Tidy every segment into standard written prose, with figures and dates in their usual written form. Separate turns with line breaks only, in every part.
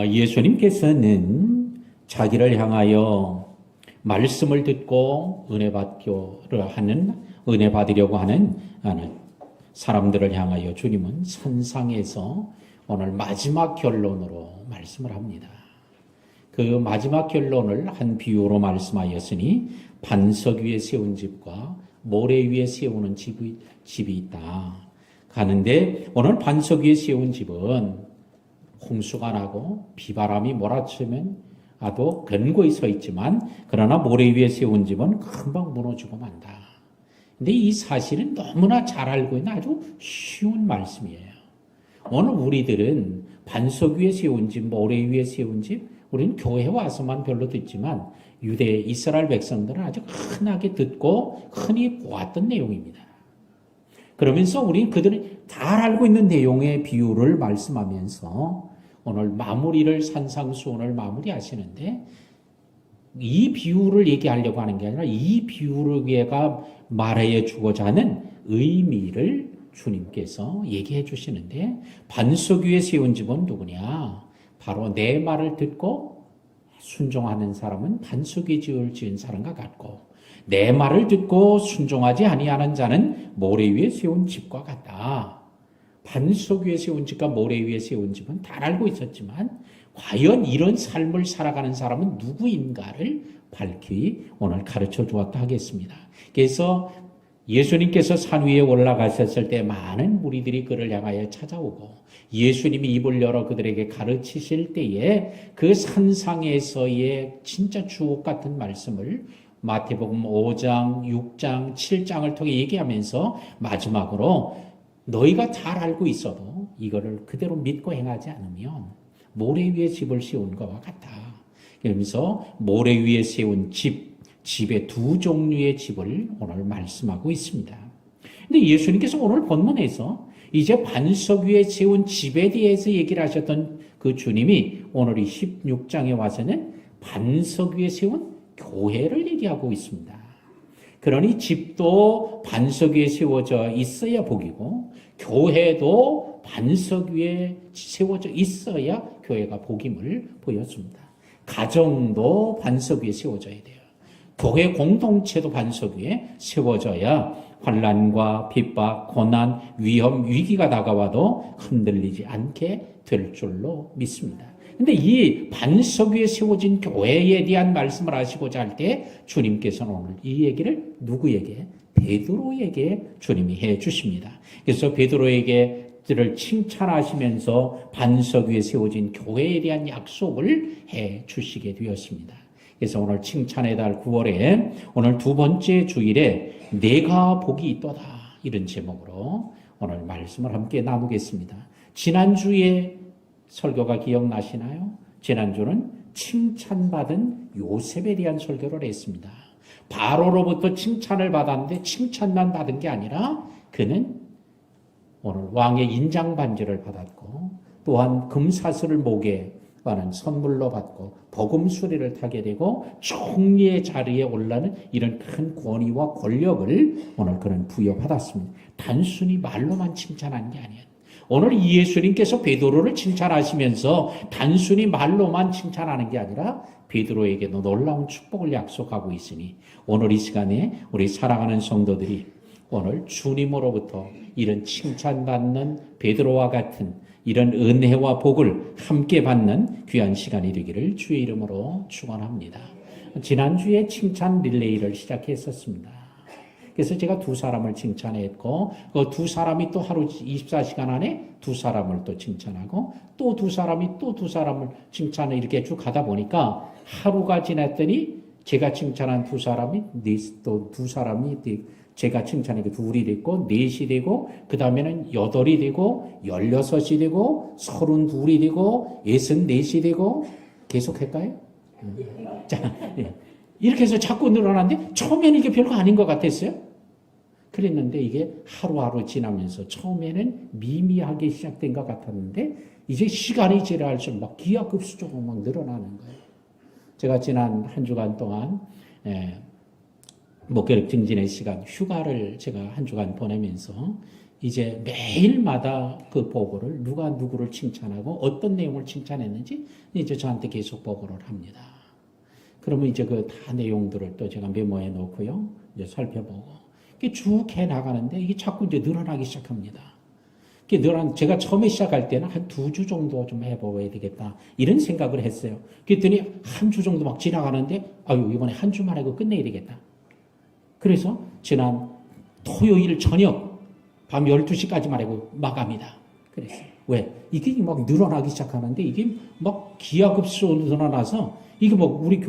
예수님께서는 자기를 향하여 말씀을 듣고 은혜 받으려고 하는 사람들을 향하여 주님은 선상에서 오늘 마지막 결론으로 말씀을 합니다. 그 마지막 결론을 한 비유로 말씀하였으니 반석 위에 세운 집과 모래 위에 세우는 집이 있다. 가는데 오늘 반석 위에 세운 집은 홍수가 나고 비바람이 몰아치면 아도 견고히 서 있지만 그러나 모래 위에 세운 집은 금방 무너지고 만다. 근데 이 사실은 너무나 잘 알고 있는 아주 쉬운 말씀이에요. 오늘 우리들은 반석 위에 세운 집, 모래 위에 세운 집, 우리는 교회 와서만 별로 듣지만 유대 이스라엘 백성들은 아주 흔하게 듣고 흔히 보았던 내용입니다. 그러면서 우리는 그들은 잘 알고 있는 내용의 비유를 말씀하면서 오늘 마무리를 산상수훈을 마무리하시는데 이 비유를 얘기하려고 하는 게 아니라 이 비유가 말해 주고자 하는 의미를 주님께서 얘기해 주시는데 반석 위에 세운 집은 누구냐? 바로 내 말을 듣고 순종하는 사람은 반석 위에 지은 사람과 같고 내 말을 듣고 순종하지 아니하는 자는 모래 위에 세운 집과 같다. 반석 위에 세운 집과 모래 위에 세운 집은 다 알고 있었지만 과연 이런 삶을 살아가는 사람은 누구인가를 밝히 오늘 가르쳐 주었다 하겠습니다. 그래서 예수님께서 산 위에 올라가셨을 때 많은 무리들이 그를 향하여 찾아오고 예수님이 입을 열어 그들에게 가르치실 때에 그 산상에서의 진짜 주옥 같은 말씀을 마태복음 5장, 6장, 7장을 통해 얘기하면서 마지막으로 너희가 잘 알고 있어도 이거를 그대로 믿고 행하지 않으면 모래 위에 집을 세운 것과 같다. 그러면서 모래 위에 세운 집의 두 종류의 집을 오늘 말씀하고 있습니다. 근데 예수님께서 오늘 본문에서 이제 반석 위에 세운 집에 대해서 얘기를 하셨던 그 주님이 오늘 이 16장에 와서는 반석 위에 세운 교회를 얘기하고 있습니다. 그러니 집도 반석 위에 세워져 있어야 복이고 교회도 반석 위에 세워져 있어야 교회가 복임을 보였습니다. 가정도 반석 위에 세워져야 돼요. 교회 공동체도 반석 위에 세워져야 환난과 핍박, 고난, 위험, 위기가 다가와도 흔들리지 않게 될 줄로 믿습니다. 근데 이 반석 위에 세워진 교회에 대한 말씀을 하시고자 할 때 주님께서는 오늘 이 얘기를 누구에게? 베드로에게 주님이 해 주십니다. 그래서 베드로에게를 칭찬하시면서 반석 위에 세워진 교회에 대한 약속을 해 주시게 되었습니다. 그래서 오늘 칭찬의 달 9월에 오늘 두 번째 주일에 내가 복이 있도다 이런 제목으로 오늘 말씀을 함께 나누겠습니다. 지난주에 설교가 기억나시나요? 지난주는 칭찬받은 요셉에 대한 설교를 했습니다. 바로로부터 칭찬을 받았는데 칭찬만 받은 게 아니라 그는 오늘 왕의 인장 반지를 받았고 또한 금사슬을 목에 관한 선물로 받고 복음 수레를 타게 되고 총리의 자리에 올라는 이런 큰 권위와 권력을 오늘 그는 부여받았습니다. 단순히 말로만 칭찬한 게 아니에요. 오늘 예수님께서 베드로를 칭찬하시면서 단순히 말로만 칭찬하는 게 아니라 베드로에게도 놀라운 축복을 약속하고 있으니 오늘 이 시간에 우리 사랑하는 성도들이 오늘 주님으로부터 이런 칭찬받는 베드로와 같은 이런 은혜와 복을 함께 받는 귀한 시간이 되기를 주의 이름으로 축원합니다. 지난주에 칭찬 릴레이를 시작했었습니다. 그래서 제가 두 사람을 칭찬했고 그 두 사람이 또 하루 24시간 안에 두 사람을 또 칭찬하고 또 두 사람이 또 두 사람을 칭찬을 이렇게 쭉 가다 보니까 하루가 지났더니 제가 칭찬한 두 사람이 또 두 사람이 제가 칭찬한 게 둘이 됐고 넷이 되고 그 다음에는 여덟이 되고 16이 되고 32이 되고 64이 되고 계속 할까요? 자, 이렇게 해서 자꾸 늘어나는데 처음에는 이게 별거 아닌 것 같았어요. 그랬는데 이게 하루하루 지나면서 처음에는 미미하게 시작된 것 같았는데 이제 시간이 지나갈수록 막 기하급수적으로 막 늘어나는 거예요. 제가 지난 한 주간 동안 목회력 증진의 시간 휴가를 제가 한 주간 보내면서 이제 매일마다 그 보고를 누가 누구를 칭찬하고 어떤 내용을 칭찬했는지 이제 저한테 계속 보고를 합니다. 그러면 이제 그 다 내용들을 또 제가 메모해 놓고요. 이제 살펴보고. 이게 쭉 해 나가는데 이게 자꾸 이제 늘어나기 시작합니다. 제가 처음에 시작할 때는 한 2주 정도 좀 해봐야 되겠다. 이런 생각을 했어요. 그랬더니 한 주 정도 막 지나가는데, 아유, 이번에 한 주만 하고 끝내야 되겠다. 그래서 지난 토요일 저녁, 밤 12시까지만 하고 마감이다. 그랬어요. 왜? 이게 막 늘어나기 시작하는데, 이게 막 기하급수로 늘어나서, 이게 뭐 우리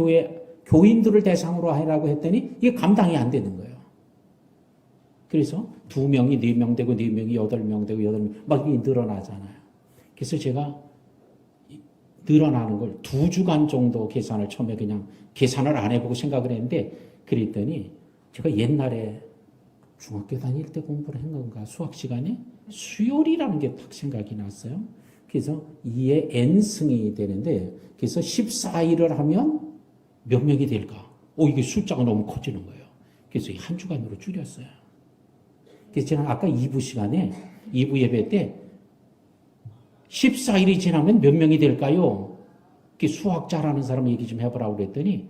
교인들을 대상으로 하라고 했더니, 이게 감당이 안 되는 거예요. 그래서 2명이 4명 되고 4명이 8명 되고 8명 막 이게 늘어나잖아요. 그래서 제가 늘어나는 걸 2주간 정도 계산을 처음에 그냥 계산을 안 해보고 생각을 했는데 그랬더니 제가 옛날에 중학교 다닐 때 공부를 한 건가 수학 시간에 수열이라는 게 딱 생각이 났어요. 그래서 2의 n승이 되는데 그래서 14일을 하면 몇 명이 될까? 이게 숫자가 너무 커지는 거예요. 그래서 한 주간으로 줄였어요. 그래서 저는 아까 2부 시간에 2부 예배 때 14일이 지나면 몇 명이 될까요? 수학 잘하는 사람 얘기 좀 해보라고 그랬더니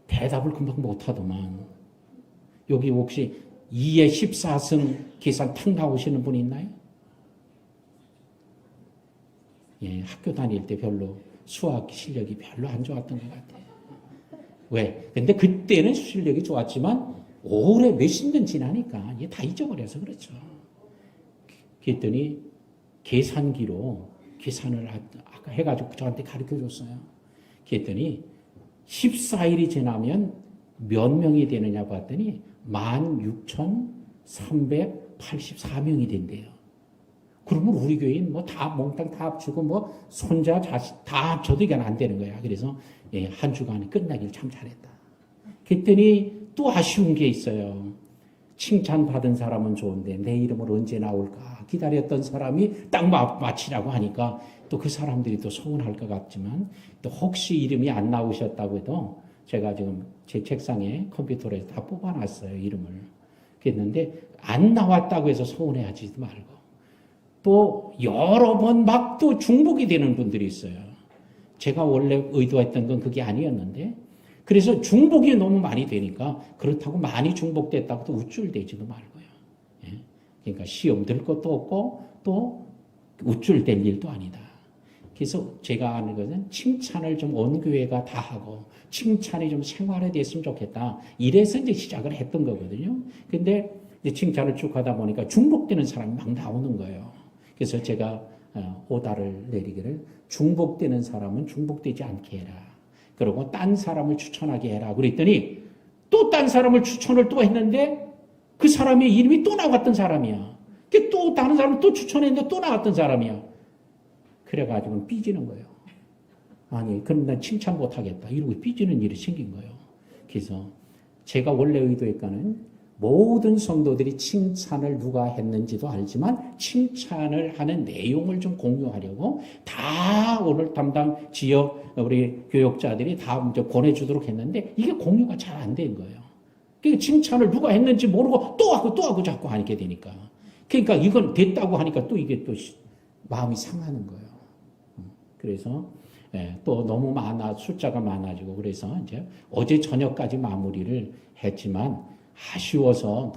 대답을 금방 못하더만. 여기 혹시 2의 14승 계산 탁 나오시는 분 있나요? 예, 학교 다닐 때 별로 수학 실력이 별로 안 좋았던 것 같아요. 왜? 근데 그때는 실력이 좋았지만 오래 몇십 년 지나니까 이게 다 잊어버려서 그렇죠. 그랬더니 계산기로 계산을 아까 해가지고 저한테 가르쳐 줬어요. 그랬더니 14일이 지나면 몇 명이 되느냐 봤더니 16,384명이 된대요. 그러면 우리 교인 뭐 다 몽땅 다 합치고 뭐 손자 자식 다 합쳐도 이게 안 되는 거야. 그래서 예, 한 주간에 끝나길 참 잘했다. 그랬더니 또 아쉬운 게 있어요. 칭찬받은 사람은 좋은데 내 이름을 언제 나올까 기다렸던 사람이 딱 마치라고 하니까 또 그 사람들이 또 서운할 것 같지만 또 혹시 이름이 안 나오셨다고 해도 제가 지금 제 책상에 컴퓨터로 다 뽑아놨어요. 이름을. 그랬는데 안 나왔다고 해서 서운해하지도 말고 또 여러 번 막 또 중복이 되는 분들이 있어요. 제가 원래 의도했던 건 그게 아니었는데 그래서 중복이 너무 많이 되니까 그렇다고 많이 중복됐다고 또 우쭐대지도 말고요. 예? 그러니까 시험 들 것도 없고 또 우쭐댈 일도 아니다. 그래서 제가 하는 것은 칭찬을 좀 온 교회가 다 하고 칭찬이 좀 생활화됐으면 좋겠다. 이래서 이제 시작을 했던 거거든요. 근데 이제 칭찬을 쭉 하다 보니까 중복되는 사람이 막 나오는 거예요. 그래서 제가 오다를 내리기를 중복되는 사람은 중복되지 않게 해라. 그리고 딴 사람을 추천하게 해라. 그랬더니 또 딴 사람을 추천을 또 했는데 그 사람의 이름이 또 나왔던 사람이야. 또 다른 사람을 또 추천했는데 또 나왔던 사람이야. 그래가지고는 삐지는 거예요. 아니, 그럼 난 칭찬 못하겠다. 이러고 삐지는 일이 생긴 거예요. 그래서 제가 원래 의도했거는 모든 성도들이 칭찬을 누가 했는지도 알지만 칭찬을 하는 내용을 좀 공유하려고 다 오늘 담당 지역 우리 교역자들이 다 이제 보내주도록 했는데 이게 공유가 잘 안 된 거예요. 그러니까 칭찬을 누가 했는지 모르고 또 하고 자꾸 하게 되니까. 그러니까 이건 됐다고 하니까 또 이게 또 마음이 상하는 거예요. 그래서 또 너무 숫자가 많아지고 그래서 이제 어제 저녁까지 마무리를 했지만 아쉬워서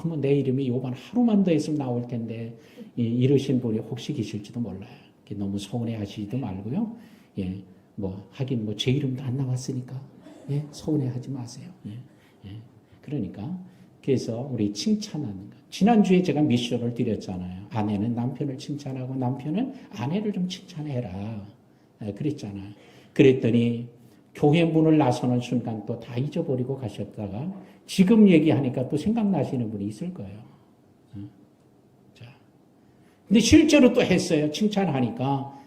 너무 내 이름이 이번 하루만 더 했으면 나올 텐데 이러신 분이 혹시 계실지도 몰라요. 너무 서운해 하시지도 말고요. 예, 하긴 제 이름도 안 나왔으니까 예, 서운해 하지 마세요. 그러니까 그래서 우리 칭찬하는 것. 지난주에 제가 미션을 드렸잖아요. 아내는 남편을 칭찬하고 남편은 아내를 좀 칭찬해라. 그랬잖아요. 그랬더니 교회 문을 나서는 순간 또 다 잊어버리고 가셨다가 지금 얘기하니까 또 생각나시는 분이 있을 거예요. 자, 근데 실제로 또 했어요. 칭찬하니까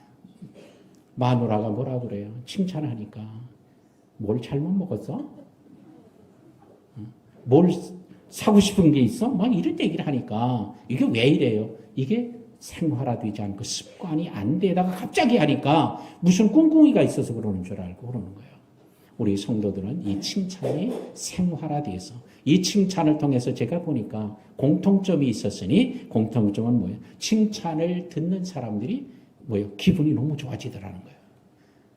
마누라가 뭐라 그래요? 칭찬하니까 뭘 잘못 먹었어? 뭘 사고 싶은 게 있어? 막 이런 얘기를 하니까 이게 왜 이래요? 이게 생활화되지 않고 습관이 안 되다가 갑자기 하니까 무슨 꿍꿍이가 있어서 그러는 줄 알고 그러는 거예요. 우리 성도들은 이 칭찬이 생활화돼서 이 칭찬을 통해서 제가 보니까 공통점이 있었으니 공통점은 뭐예요? 칭찬을 듣는 사람들이 뭐예요? 기분이 너무 좋아지더라는 거예요.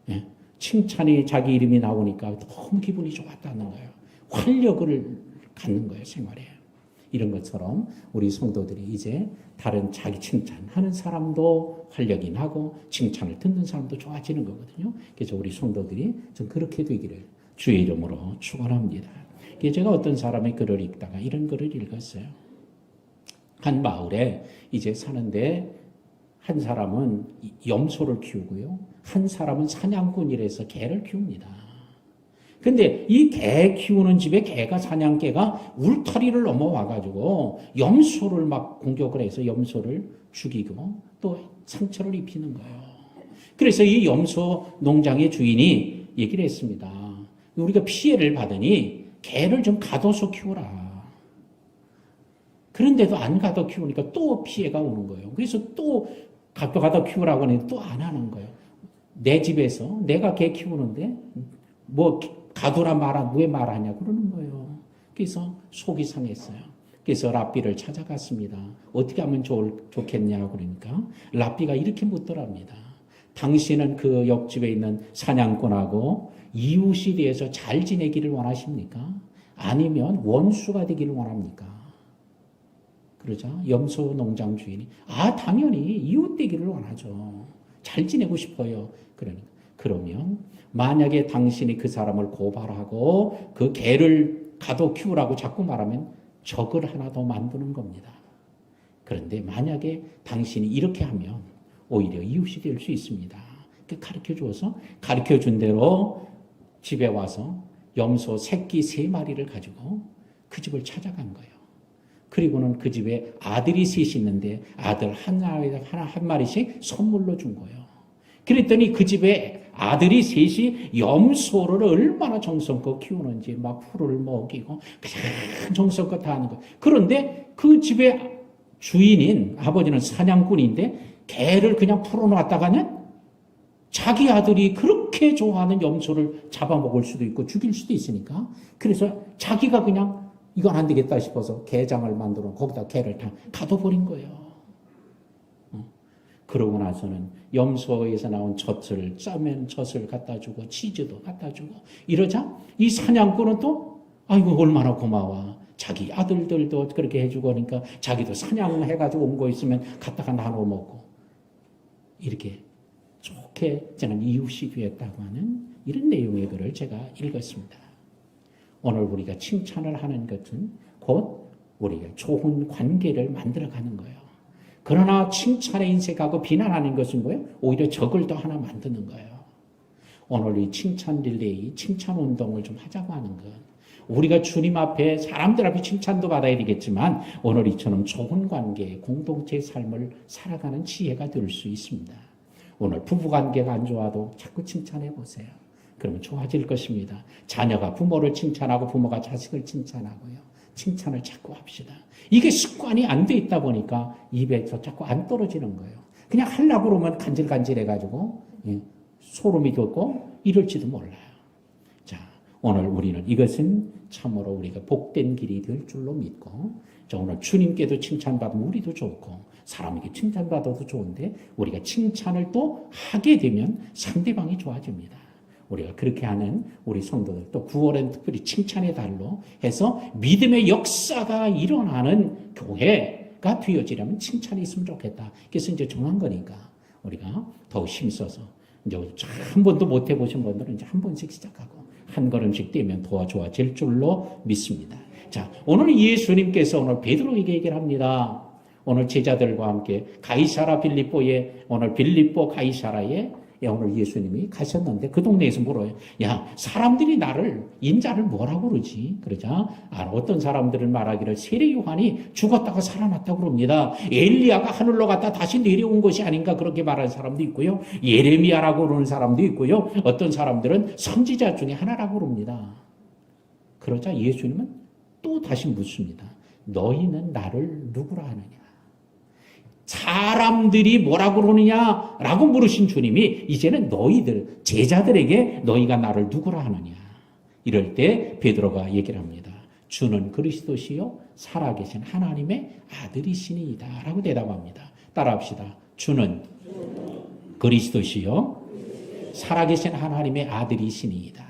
예? 칭찬이 자기 이름이 나오니까 너무 기분이 좋았다는 거예요. 활력을 갖는 거예요, 생활에. 이런 것처럼 우리 성도들이 이제 다른 자기 칭찬하는 사람도 활력이 나고 칭찬을 듣는 사람도 좋아지는 거거든요. 그래서 우리 성도들이 좀 그렇게 되기를 주의 이름으로 축원합니다. 제가 어떤 사람의 글을 읽다가 이런 글을 읽었어요. 한 마을에 이제 사는데 한 사람은 염소를 키우고요. 한 사람은 사냥꾼이라서 개를 키웁니다. 근데 이 개 키우는 집에 개가 사냥개가 울타리를 넘어와가지고 염소를 막 공격을 해서 염소를 죽이고 또 상처를 입히는 거예요. 그래서 이 염소 농장의 주인이 얘기를 했습니다. 우리가 피해를 받으니 개를 좀 가둬서 키워라. 그런데도 안 가둬 키우니까 또 피해가 오는 거예요. 그래서 또 가둬 키우라고 하는데 또 안 하는 거예요. 내 집에서 내가 개 키우는데 뭐 가두라 말아 왜 말하냐 그러는 거예요. 그래서 속이 상했어요. 그래서 랍비를 찾아갔습니다. 어떻게 하면 좋겠냐 그러니까 랍비가 이렇게 묻더랍니다. 당신은 그 옆집에 있는 사냥꾼하고 이웃이 되어서 잘 지내기를 원하십니까? 아니면 원수가 되기를 원합니까? 그러자 염소 농장 주인이 당연히 이웃 되기를 원하죠. 잘 지내고 싶어요. 그러면 만약에 당신이 그 사람을 고발하고 그 개를 가둬 키우라고 자꾸 말하면 적을 하나 더 만드는 겁니다. 그런데 만약에 당신이 이렇게 하면 오히려 이웃이 될 수 있습니다. 가르쳐 주어서 가르쳐 준 대로 집에 와서 염소 새끼 3마리를 가지고 그 집을 찾아간 거예요. 그리고는 그 집에 아들이 셋이 있는데 아들 한 마리씩 선물로 준 거예요. 그랬더니 그 집에 아들이 셋이 염소를 얼마나 정성껏 키우는지 막 풀을 먹이고 그냥 정성껏 다 하는 거예요. 그런데 그 집의 주인인 아버지는 사냥꾼인데 개를 그냥 풀어놨다가는 자기 아들이 그렇게 좋아하는 염소를 잡아먹을 수도 있고 죽일 수도 있으니까 그래서 자기가 그냥 이건 안 되겠다 싶어서 게장을 만들어 거기다 개를 다 가둬버린 거예요. 그러고 나서는 염소에서 나온 젖을 짜면 젖을 갖다 주고 치즈도 갖다 주고 이러자 이 사냥꾼은 또 아이고 얼마나 고마워. 자기 아들들도 그렇게 해주고 그러니까 자기도 사냥해가지고 온 거 있으면 갖다가 나눠 먹고 이렇게 좋게 저는 이웃이 되었다고 하는 이런 내용의 글을 제가 읽었습니다. 오늘 우리가 칭찬을 하는 것은 곧 우리가 좋은 관계를 만들어가는 거예요. 그러나 칭찬에 인색하고 비난하는 것은 뭐예요? 오히려 적을 더 하나 만드는 거예요. 오늘 이 칭찬 릴레이, 칭찬 운동을 좀 하자고 하는 것. 우리가 주님 앞에 사람들 앞에 칭찬도 받아야 되겠지만 오늘 이처럼 좋은 관계, 공동체의 삶을 살아가는 지혜가 될 수 있습니다. 오늘 부부관계가 안 좋아도 자꾸 칭찬해 보세요. 그러면 좋아질 것입니다. 자녀가 부모를 칭찬하고 부모가 자식을 칭찬하고요. 칭찬을 자꾸 합시다. 이게 습관이 안 돼 있다 보니까 입에서 자꾸 안 떨어지는 거예요. 그냥 하려고 그러면 간질간질해가지고 소름이 돋고 이럴지도 몰라요. 자, 오늘 우리는 이것은 참으로 우리가 복된 길이 될 줄로 믿고 자, 오늘 주님께도 칭찬받으면 우리도 좋고 사람에게 칭찬받아도 좋은데 우리가 칭찬을 또 하게 되면 상대방이 좋아집니다. 우리가 그렇게 하는 우리 성도들 또 9월엔 특별히 칭찬의 달로 해서 믿음의 역사가 일어나는 교회가 되어지려면 칭찬이 있으면 좋겠다. 그래서 이제 정한 거니까 우리가 더 힘써서 이제 한 번도 못 해보신 분들은 이제 한 번씩 시작하고 한 걸음씩 뛰면 더 좋아질 줄로 믿습니다. 자, 오늘 예수님께서 오늘 베드로에게 얘기를 합니다. 오늘 제자들과 함께 가이사라 빌립보에 오늘 빌립보 가이사라에 오늘 예수님이 가셨는데 그 동네에서 물어요. 야, 사람들이 나를 인자를 뭐라고 그러지? 그러자 어떤 사람들은 말하기를 세례 요한이 죽었다가 살아났다고 그럽니다. 엘리야가 하늘로 갔다 다시 내려온 것이 아닌가 그렇게 말하는 사람도 있고요. 예레미야라고 그러는 사람도 있고요. 어떤 사람들은 선지자 중에 하나라고 그럽니다. 그러자 예수님은 또 다시 묻습니다. 너희는 나를 누구라 하느냐? 사람들이 뭐라고 그러느냐라고 물으신 주님이 이제는 너희들 제자들에게 너희가 나를 누구라 하느냐 이럴 때 베드로가 얘기를 합니다. 주는 그리스도시요 살아계신 하나님의 아들이시니이다 라고 대답합니다. 따라합시다. 주는 그리스도시요 살아계신 하나님의 아들이시니이다.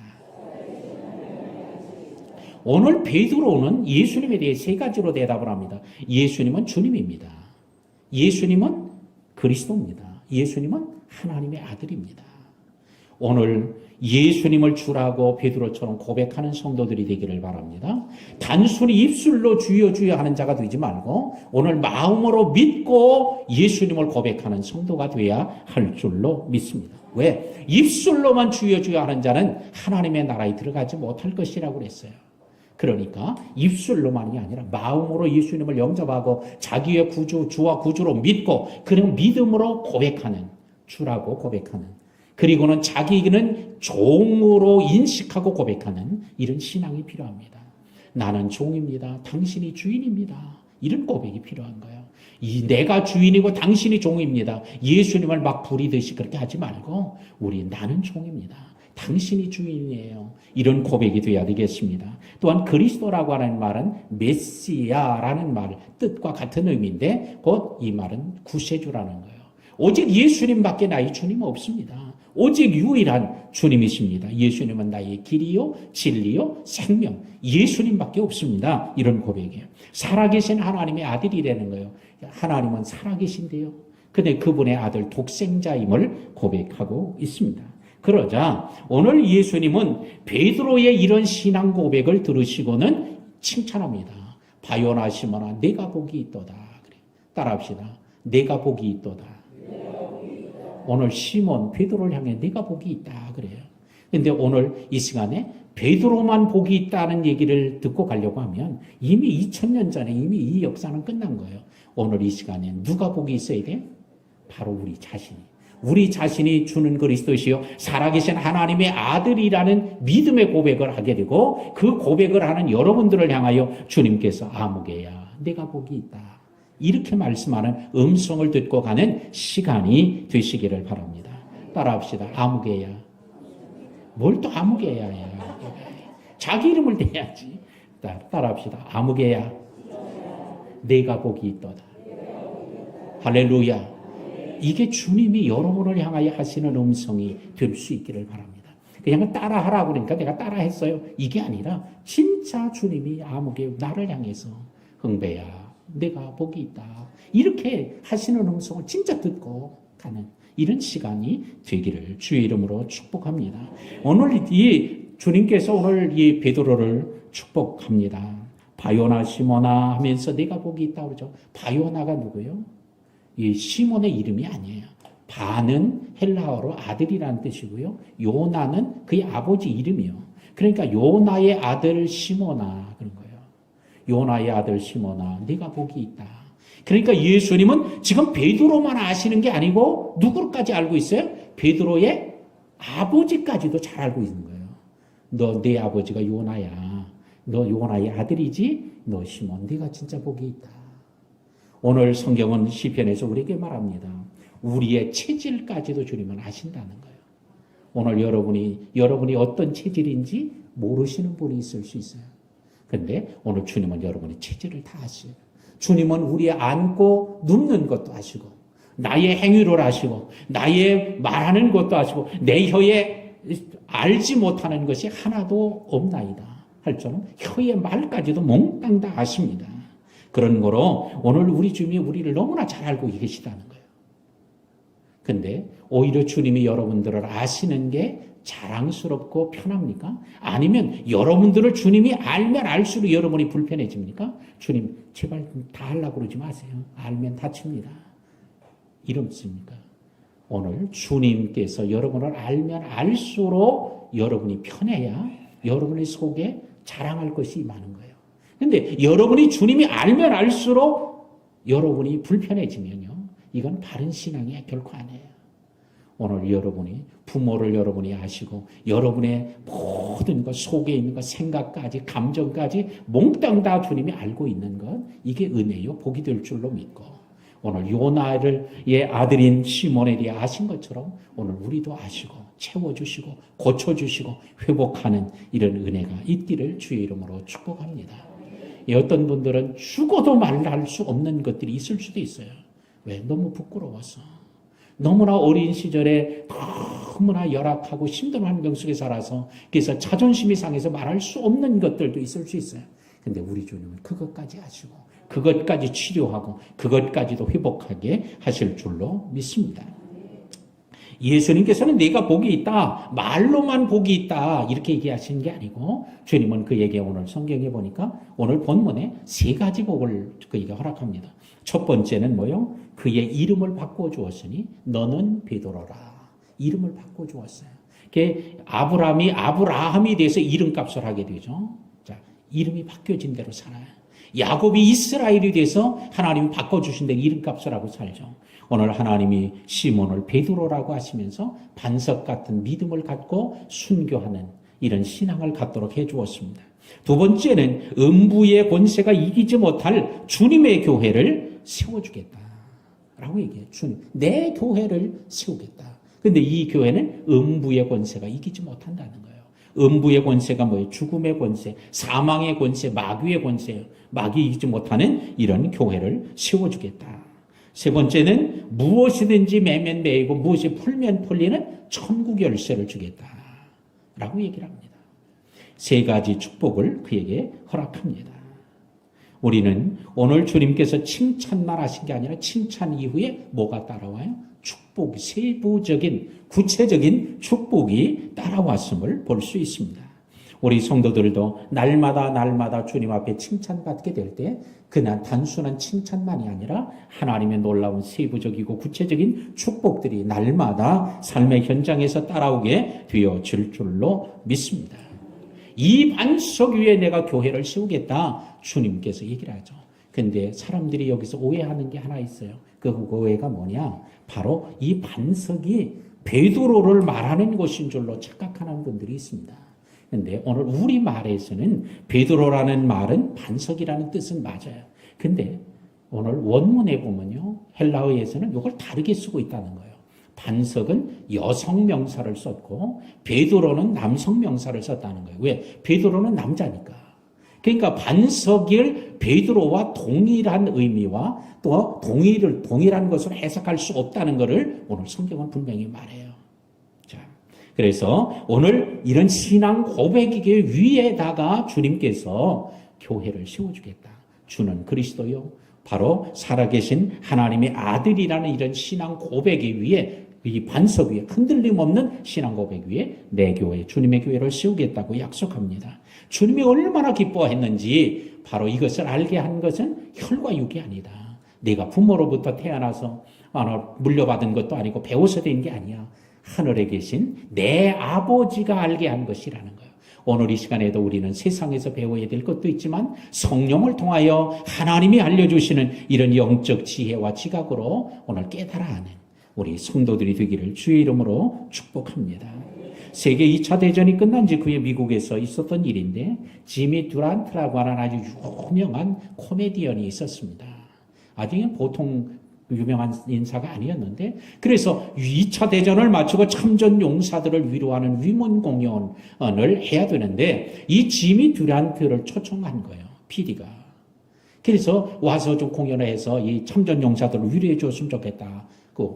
오늘 베드로는 예수님에 대해 세 가지로 대답을 합니다. 예수님은 주님입니다. 예수님은 그리스도입니다. 예수님은 하나님의 아들입니다. 오늘 예수님을 주라고 베드로처럼 고백하는 성도들이 되기를 바랍니다. 단순히 입술로 주여 주여 하는 자가 되지 말고 오늘 마음으로 믿고 예수님을 고백하는 성도가 되어야 할 줄로 믿습니다. 왜? 입술로만 주여 주여 하는 자는 하나님의 나라에 들어가지 못할 것이라고 그랬어요. 그러니까 입술로만이 아니라 마음으로 예수님을 영접하고 자기의 주와 구주로 믿고 그리고 믿음으로 고백하는, 주라고 고백하는, 그리고는 자기는 종으로 인식하고 고백하는 이런 신앙이 필요합니다. 나는 종입니다. 당신이 주인입니다. 이런 고백이 필요한 거예요. 내가 주인이고 당신이 종입니다. 예수님을 막 부리듯이 그렇게 하지 말고 나는 종입니다. 당신이 주인이에요. 이런 고백이 되어야 되겠습니다. 또한 그리스도라고 하는 말은 메시아라는 말 뜻과 같은 의미인데 곧 이 말은 구세주라는 거예요. 오직 예수님밖에 나의 주님은 없습니다. 오직 유일한 주님이십니다. 예수님은 나의 길이요 진리요 생명, 예수님밖에 없습니다. 이런 고백이에요. 살아계신 하나님의 아들이라는 거예요. 하나님은 살아계신데요. 근데 그분의 아들 독생자임을 고백하고 있습니다. 그러자 오늘 예수님은 베드로의 이런 신앙 고백을 들으시고는 칭찬합니다. 바요나 시몬아 내가 복이 있도다. 그래. 따라합시다. 내가 복이 있도다. 오늘 시몬 베드로를 향해 내가 복이 있다 그래요. 근데 오늘 이 시간에 베드로만 복이 있다는 얘기를 듣고 가려고 하면 이미 2000년 전에 이미 이 역사는 끝난 거예요. 오늘 이 시간에 누가 복이 있어야 돼? 바로 우리 자신이 주는 그리스도시요 살아계신 하나님의 아들이라는 믿음의 고백을 하게 되고 그 고백을 하는 여러분들을 향하여 주님께서 아무개야 내가 복이 있다 이렇게 말씀하는 음성을 듣고 가는 시간이 되시기를 바랍니다. 따라합시다. 아무개야. 뭘 또 아무개야야. 자기 이름을 대야지. 따라합시다. 아무개야. 내가 복이 있도다. 할렐루야. 이게 주님이 여러분을 향하여 하시는 음성이 될 수 있기를 바랍니다. 그냥 따라하라고 그러니까 내가 따라했어요. 이게 아니라 진짜 주님이 아무개 나를 향해서 흥배야. 내가 복이 있다. 이렇게 하시는 음성을 진짜 듣고 가는 이런 시간이 되기를 주의 이름으로 축복합니다. 오늘 주님께서 오늘 이 베드로를 축복합니다. 바요나 시모나 하면서 내가 복이 있다 그러죠. 바요나가 누구예요? 이 시몬의 이름이 아니에요. 바는 헬라어로 아들이라는 뜻이고요. 요나는 그의 아버지 이름이요. 그러니까 요나의 아들 시모나 그런 거예요. 요나의 아들 시몬아 네가 복이 있다. 그러니까 예수님은 지금 베드로만 아시는 게 아니고 누구까지 알고 있어요? 베드로의 아버지까지도 잘 알고 있는 거예요. 너 내 아버지가 요나야. 너 요나의 아들이지? 너 시몬 네가 진짜 복이 있다. 오늘 성경은 시편에서 우리에게 말합니다. 우리의 체질까지도 주님은 아신다는 거예요. 오늘 여러분이 어떤 체질인지 모르시는 분이 있을 수 있어요. 근데 오늘 주님은 여러분의 체질을 다 아셔요. 주님은 우리 안고 눕는 것도 아시고 나의 행위를 아시고 나의 말하는 것도 아시고 내 혀에 알지 못하는 것이 하나도 없나이다 할 줄은 혀의 말까지도 몽땅 다 아십니다. 그런 거로 오늘 우리 주님이 우리를 너무나 잘 알고 계시다는 거예요. 근데 오히려 주님이 여러분들을 아시는 게 자랑스럽고 편합니까? 아니면 여러분들을 주님이 알면 알수록 여러분이 불편해집니까? 주님 제발 다 하려고 그러지 마세요. 알면 다칩니다. 이렇습니까? 오늘 주님께서 여러분을 알면 알수록 여러분이 편해야 여러분의 속에 자랑할 것이 많은 거예요. 근데 여러분이 주님이 알면 알수록 여러분이 불편해지면요. 이건 바른 신앙이 결코 아니에요. 오늘 여러분이 부모를 여러분이 아시고 여러분의 모든 것 속에 있는 것 생각까지 감정까지 몽땅 다 주님이 알고 있는 것 이게 은혜요 복이 될 줄로 믿고 오늘 요나의 아들인 시몬에 대해 아신 것처럼 오늘 우리도 아시고 채워주시고 고쳐주시고 회복하는 이런 은혜가 있기를 주의 이름으로 축복합니다. 어떤 분들은 죽어도 말할 수 없는 것들이 있을 수도 있어요. 왜? 너무 부끄러워서. 너무나 어린 시절에 너무나 열악하고 힘든 환경 속에 살아서 그래서 자존심이 상해서 말할 수 없는 것들도 있을 수 있어요. 근데 우리 주님은 그것까지 하시고 그것까지 치료하고 그것까지도 회복하게 하실 줄로 믿습니다. 예수님께서는 내가 복이 있다, 말로만 복이 있다 이렇게 얘기하시는 게 아니고 주님은 그에게 오늘 성경에 보니까 오늘 본문에 3가지 복을 그에게 허락합니다. 첫 번째는 뭐요? 그의 이름을 바꿔주었으니 너는 베드로라. 이름을 바꿔주었어요. 아브라함이 돼서 이름값을 하게 되죠. 자, 이름이 바뀌어진 대로 살아요. 야곱이 이스라엘이 돼서 하나님이 바꿔주신 대로 이름값을 하고 살죠. 오늘 하나님이 시몬을 베드로라고 하시면서 반석 같은 믿음을 갖고 순교하는 이런 신앙을 갖도록 해주었습니다. 두 번째는 음부의 권세가 이기지 못할 주님의 교회를 세워주겠다라고 얘기해요. 주님, 내 교회를 세우겠다. 근데 이 교회는 음부의 권세가 이기지 못한다는 거예요. 음부의 권세가 뭐예요? 죽음의 권세, 사망의 권세, 마귀의 권세예요. 마귀 이기지 못하는 이런 교회를 세워주겠다. 세 번째는 무엇이든지 매면 매이고 무엇이 풀면 풀리는 천국 열쇠를 주겠다라고 얘기를 합니다. 3가지 축복을 그에게 허락합니다. 우리는 오늘 주님께서 칭찬만 하신 게 아니라 칭찬 이후에 뭐가 따라와요? 축복, 세부적인 구체적인 축복이 따라왔음을 볼 수 있습니다. 우리 성도들도 날마다 주님 앞에 칭찬받게 될 때 그냥 단순한 칭찬만이 아니라 하나님의 놀라운 세부적이고 구체적인 축복들이 날마다 삶의 현장에서 따라오게 되어질 줄로 믿습니다. 이 반석 위에 내가 교회를 세우겠다 주님께서 얘기를 하죠. 근데 사람들이 여기서 오해하는 게 하나 있어요. 그 오해가 뭐냐? 바로 이 반석이 베드로를 말하는 것인 줄로 착각하는 분들이 있습니다. 근데 오늘 우리 말에서는 베드로라는 말은 반석이라는 뜻은 맞아요. 근데 오늘 원문에 보면요. 헬라어에서는 이걸 다르게 쓰고 있다는 거예요. 반석은 여성 명사를 썼고 베드로는 남성 명사를 썼다는 거예요. 왜? 베드로는 남자니까. 그러니까 반석을 베드로와 동일한 의미와 또 동일한 것으로 해석할 수 없다는 것을 오늘 성경은 분명히 말해요. 자, 그래서 오늘 이런 신앙 고백이기 위에다가 주님께서 교회를 세워주겠다. 주는 그리스도요. 바로 살아계신 하나님의 아들이라는 이런 신앙 고백에 위해 이 반석 위에 흔들림 없는 신앙 고백 위에 내 교회, 주님의 교회를 세우겠다고 약속합니다. 주님이 얼마나 기뻐했는지 바로 이것을 알게 한 것은 혈과 육이 아니다. 내가 부모로부터 태어나서 물려받은 것도 아니고 배워서 된 게 아니야. 하늘에 계신 내 아버지가 알게 한 것이라는 거예요. 오늘 이 시간에도 우리는 세상에서 배워야 될 것도 있지만 성령을 통하여 하나님이 알려주시는 이런 영적 지혜와 지각으로 오늘 깨달아 하는 우리 성도들이 되기를 주의 이름으로 축복합니다. 세계 2차 대전이 끝난 직후에 미국에서 있었던 일인데 지미 듀란트라고 하는 아주 유명한 코미디언이 있었습니다. 아주 보통 유명한 인사가 아니었는데 그래서 2차 대전을 마치고 참전 용사들을 위로하는 위문 공연을 해야 되는데 이 지미 듀란트를 초청한 거예요. PD가. 그래서 와서 좀 공연을 해서 이 참전 용사들을 위로해 줬으면 좋겠다.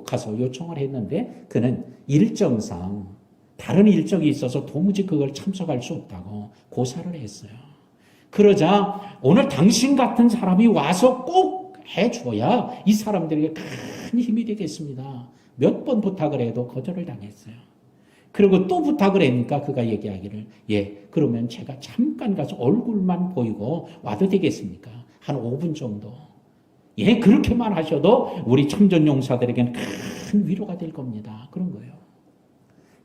가서 요청을 했는데 그는 일정상 다른 일정이 있어서 도무지 그걸 참석할 수 없다고 고사를 했어요. 그러자 오늘 당신 같은 사람이 와서 꼭 해줘야 이 사람들에게 큰 힘이 되겠습니다. 몇 번 부탁을 해도 거절을 당했어요. 그리고 또 부탁을 하니까 그가 얘기하기를 그러면 제가 잠깐 가서 얼굴만 보이고 와도 되겠습니까? 한 5분 정도. 그렇게만 하셔도 우리 참전용사들에게는 큰 위로가 될 겁니다. 그런 거예요.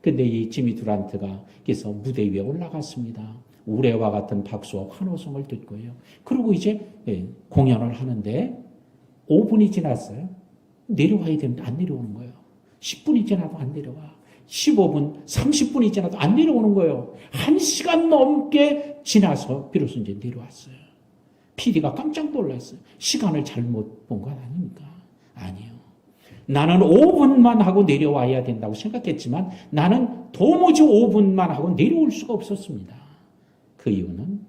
근데 이 지미 듀란트가 그래서 무대 위에 올라갔습니다. 우레와 같은 박수와 환호성을 듣고요. 그리고 이제 공연을 하는데 5분이 지났어요. 내려와야 되는데 안 내려오는 거예요. 10분이 지나도 안 내려와. 15분, 30분이 지나도 안 내려오는 거예요. 1시간 넘게 지나서 비로소 이제 내려왔어요. PD가 깜짝 놀랐어요. 시간을 잘못 본 건 아닙니까? 아니요. 나는 5분만 하고 내려와야 된다고 생각했지만 나는 도무지 5분만 하고 내려올 수가 없었습니다. 그 이유는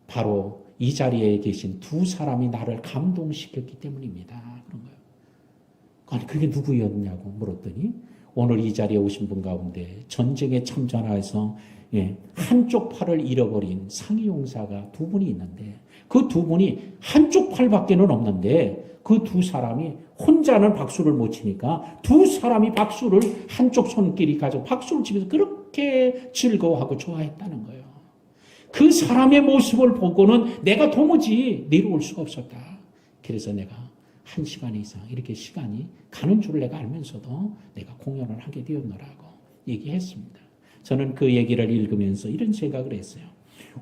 바로 이 자리에 계신 두 사람이 나를 감동시켰기 때문입니다. 그런 거예요. 아니 그게 누구였냐고 물었더니 오늘 이 자리에 오신 분 가운데 전쟁에 참전해서 한쪽 팔을 잃어버린 상위용사가 두 분이 있는데 그 두 분이 한쪽 팔밖에는 없는데 그 두 사람이 혼자는 박수를 못 치니까 두 사람이 박수를 한쪽 손길이 가지고 박수를 치면서 그렇게 즐거워하고 좋아했다는 거예요. 그 사람의 모습을 보고는 내가 도무지 내려올 수가 없었다. 그래서 내가 1시간 이상 이렇게 시간이 가는 줄 내가 알면서도 내가 공연을 하게 되었노라고 얘기했습니다. 저는 그 얘기를 읽으면서 이런 생각을 했어요.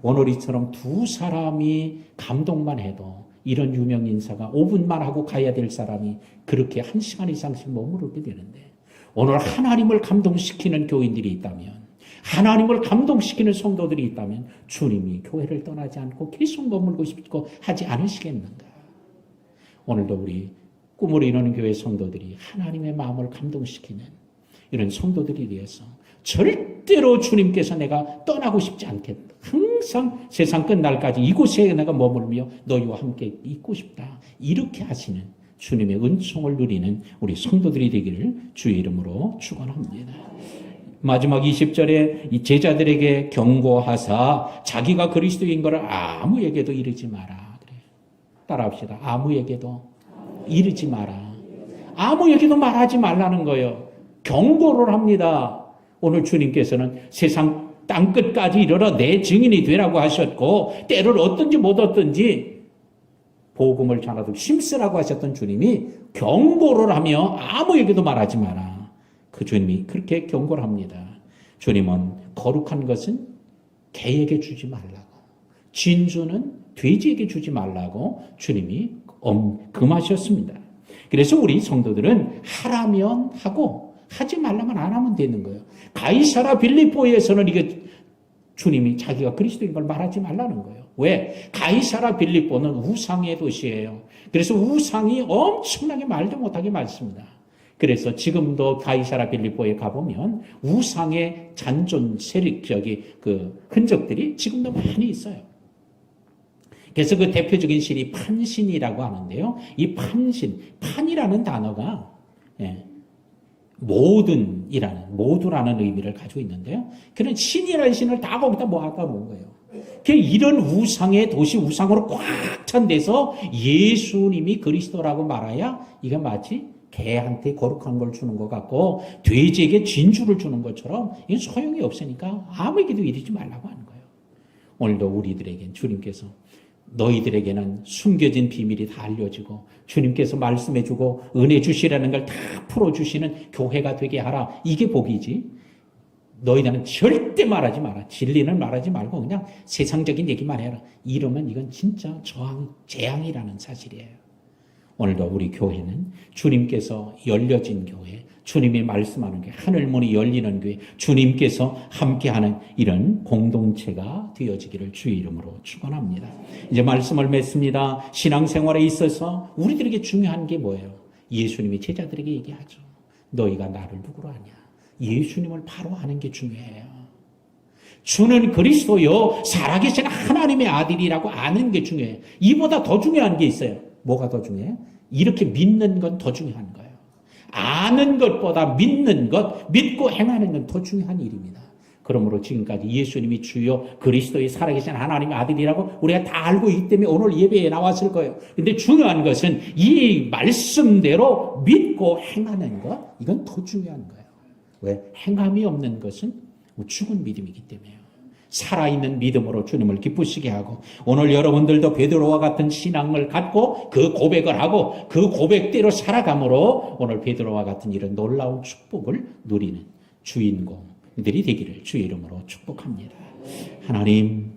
오늘 이처럼 두 사람이 감동만 해도 이런 유명 인사가 5분만 하고 가야 될 사람이 그렇게 1시간 이상씩 머무르게 되는데 오늘 하나님을 감동시키는 교인들이 있다면 하나님을 감동시키는 성도들이 있다면 주님이 교회를 떠나지 않고 계속 머물고 싶고 하지 않으시겠는가. 오늘도 우리 꿈을 이루는 교회 성도들이 하나님의 마음을 감동시키는 이런 성도들이 되어서 절대로 주님께서 내가 떠나고 싶지 않겠다. 항상 세상 끝날까지 이곳에 내가 머물며 너희와 함께 있고 싶다. 이렇게 하시는 주님의 은총을 누리는 우리 성도들이 되기를 주의 이름으로 축원합니다. 마지막 20절에 이 제자들에게 경고하사 자기가 그리스도인 것을 아무에게도 이르지 마라. 그래. 따라합시다. 아무에게도 이르지 마라. 아무에게도 말하지 말라는 거예요. 경고를 합니다. 오늘 주님께서는 세상 땅끝까지 이르러 내 증인이 되라고 하셨고 때를 얻든지 못 얻든지 복음을 전하도록 힘쓰라고 하셨던 주님이 경고를 하며 아무에게도 말하지 마라. 그 주님이 그렇게 경고를 합니다. 주님은 거룩한 것은 개에게 주지 말라고, 진주는 돼지에게 주지 말라고 주님이 금하셨습니다. 그래서 우리 성도들은 하라면 하고 하지 말라면 안 하면 되는 거예요. 가이사라 빌립보에서는 이게 주님이 자기가 그리스도인 걸 말하지 말라는 거예요. 왜? 가이사라 빌립보는 우상의 도시예요. 그래서 우상이 엄청나게 말도 못하게 많습니다. 그래서 지금도 가이사라 빌립보에 가보면 우상의 잔존 세력적인 그 흔적들이 지금도 많이 있어요. 그래서 그 대표적인 신이 판신이라고 하는데요. 이 판신, 판이라는 단어가 모두라는 의미를 가지고 있는데요. 그런 신이라는 신을 다 거기다 모아다 놓은 거예요. 이런 우상의 도시, 우상으로 꽉 찬 데서 예수님이 그리스도라고 말해야 이게 마치 개한테 거룩한 걸 주는 것 같고 돼지에게 진주를 주는 것처럼 이건 소용이 없으니까 아무에게도 이르지 말라고 하는 거예요. 오늘도 우리들에겐 주님께서 너희들에게는 숨겨진 비밀이 다 알려지고 주님께서 말씀해주고 은혜 주시라는 걸 다 풀어주시는 교회가 되게 하라. 이게 복이지. 너희들은 절대 말하지 마라. 진리는 말하지 말고 그냥 세상적인 얘기만 해라. 이러면 이건 진짜 재앙이라는 사실이에요. 오늘도 우리 교회는 주님께서 열려진 교회, 주님이 말씀하는 게 하늘문이 열리는 교회, 주님께서 함께하는 이런 공동체가 되어지기를 주의 이름으로 축원합니다. 이제 말씀을 맺습니다. 신앙생활에 있어서 우리들에게 중요한 게 뭐예요? 예수님이 제자들에게 얘기하죠. 너희가 나를 누구로 아냐? 예수님을 바로 아는 게 중요해요. 주는 그리스도요 살아계신 하나님의 아들이라고 아는 게 중요해요. 이보다 더 중요한 게 있어요. 뭐가 더 중요해요? 이렇게 믿는 건 더 중요한 거예요. 아는 것보다 믿는 것, 믿고 행하는 건 더 중요한 일입니다. 그러므로 지금까지 예수님이 주요 그리스도의 살아계신 하나님의 아들이라고 우리가 다 알고 있기 때문에 오늘 예배에 나왔을 거예요. 근데 중요한 것은 이 말씀대로 믿고 행하는 것, 이건 더 중요한 거예요. 왜? 행함이 없는 것은 죽은 믿음이기 때문에요. 살아있는 믿음으로 주님을 기쁘시게 하고 오늘 여러분들도 베드로와 같은 신앙을 갖고 그 고백을 하고 그 고백대로 살아감으로 오늘 베드로와 같은 이런 놀라운 축복을 누리는 주인공들이 되기를 주의 이름으로 축복합니다. 하나님